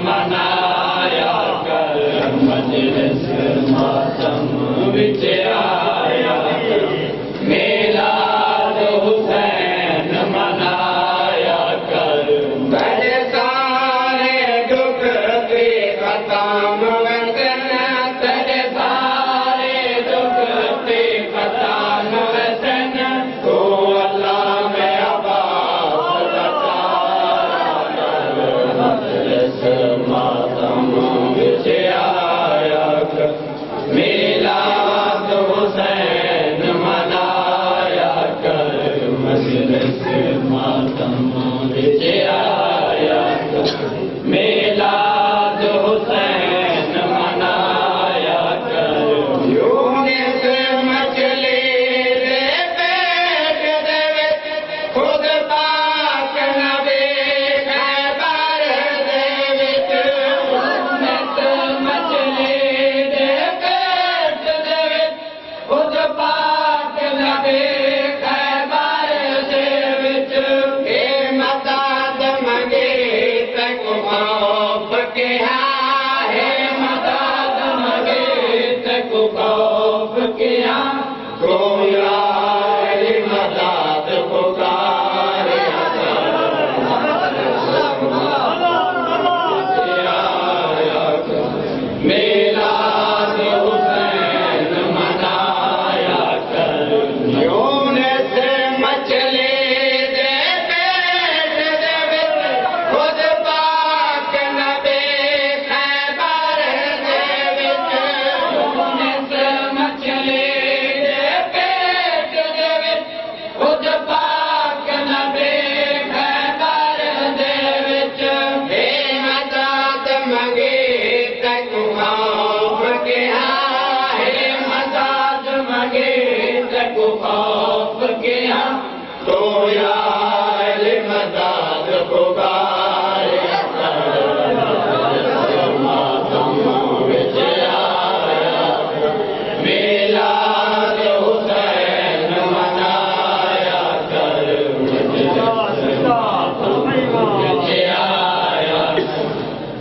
मनाया कर मजलिस मातम विच आया कर मिलाद हुसैन मनाया कर बड़े सारे दुख के खत्म वतन तेरे सारे दुख के खत्म वतन तो अल्लाह में आबाद मातम विच आया कर मिलाद हुसैन मनाया कर मजलिस मातम विच आया कर मिलाद हुसैन मनाया कर यूनिस मछली दे पेट दे विच खुद पाक नबी खैबर दे विच यूनिस मछली दे पेट दे विच खुद पाक नबी खैबर दे विच ए मदद मंगे तक खौफ के है मदद मंगे तक खौफ के तो यार मदद पुकार मिलाद हुसैन मनाया कर यूनिस मछली दे पेट दे विच खुद पाक नबी खैबर दे विच यूनिस मछली दे पेट दे विच खुद पाक नबी खैबर दे विच हे मदद मंगे तक खौफ के है मदद मंगे तक खौफ के तो यार मदद पुकार मातम विच आया मिलाद हुसैन मनाया कर मजलिस मातम विच आया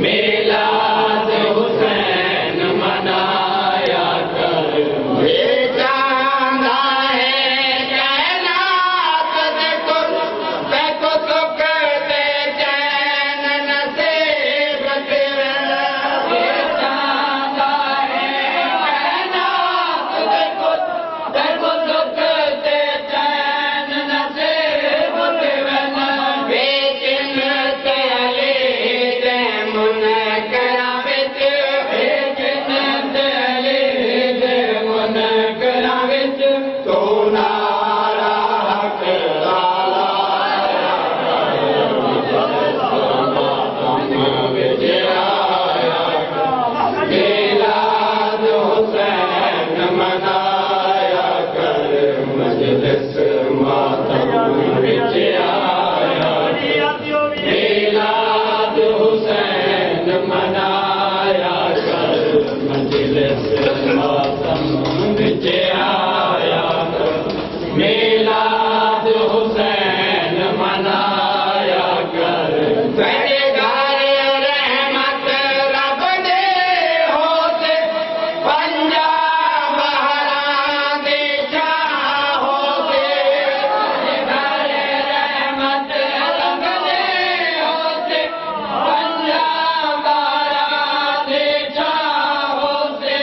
मिलाद हुसैन मनाया कर बेचांदा है कैनात देखो देखो सुख दे चैन नसीब तेरा बेचांदा है कैनात देखो देखो सुख दे चैन नसीब तेरा बेचिन ते अली दे मुनकरा विच बेचिन ते अली दे मुनकरा विच तो नारा हक विच आया मिलाद हुसैन मनाया कर मजलिस मातम विच आया मिलाद हुसैन मनाया कर मजलिस मातम विच आया कर मिलाद हुसैन मनाया कर तेरे घर रहमत रब दे होते पंजाब बहरा दे छां होते तेरे घर रहमत रब दे होते पंजाब बहरा दे छां होते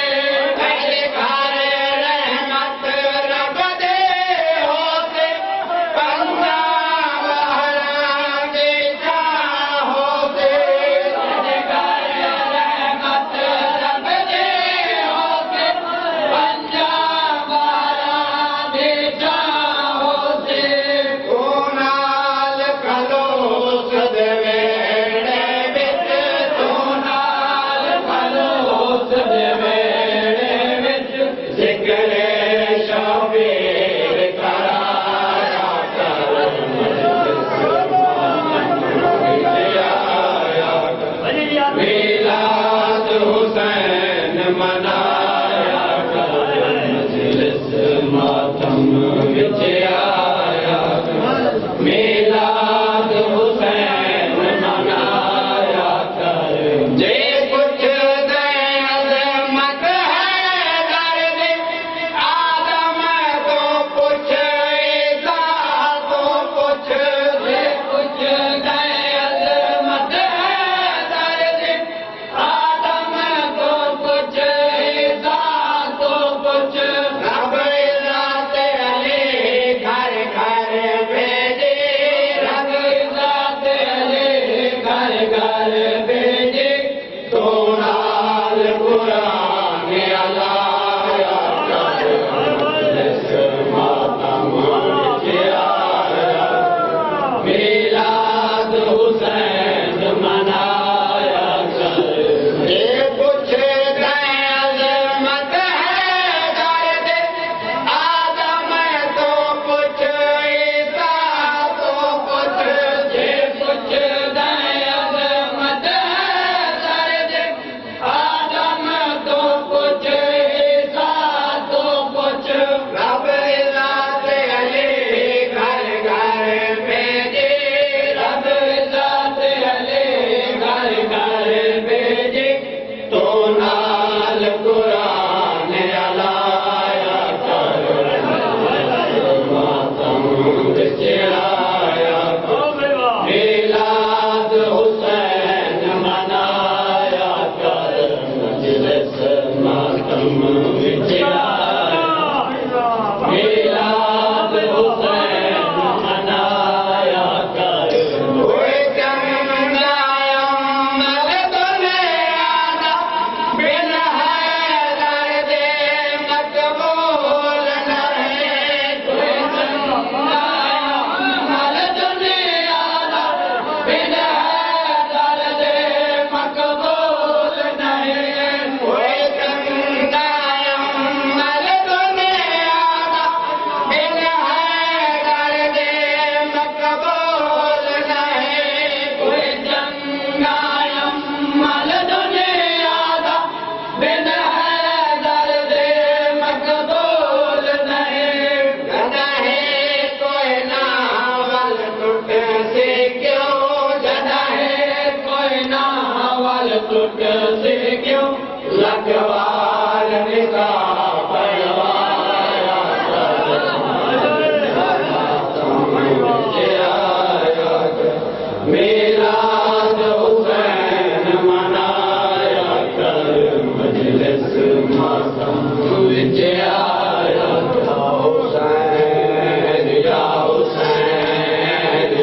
तेरे घर रहमत रब दे होते पंजाब बहरा दे छां होते तेरे घर रहमत रब दे होते पंजाब बहरा दे छां होते तू नाल खलोस दे वेड़े विच तू नाल खलोस दे वेड़े विच जिक्र शबीर कराया कर मजलिस आया कर मिलाद हुसैन मनाया कर मजलिस मातम विच आया कर मिलाद हुसैन मनाया कर लाल टुट से क्यों लखवार निका पड़वाया मिलाद हुसैन मनाया कर मजलिस मातम विच आया हुसैन या हुसैन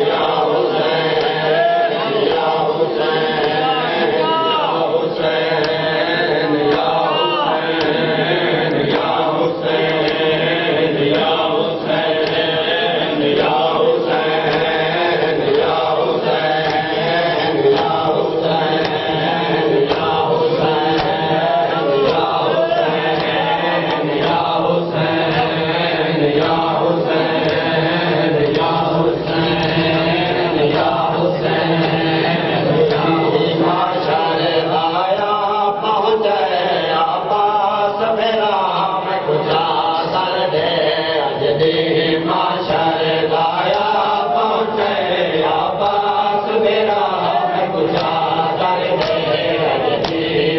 या हुसैन या हुसैन या हुसैन या हुसैन या हुसैन या हुसैन या हुसैन या हुसैन या हुसैन या हुसैन या हुसैन या हुसैन या हुसैन या हुसैन या हुसैन माशर आया पहुँचे आपास मेरा मैं खुदा सर दे अजदी माशर आया पहुँचे आपास मेरा मैं खुदा सर दे अजदी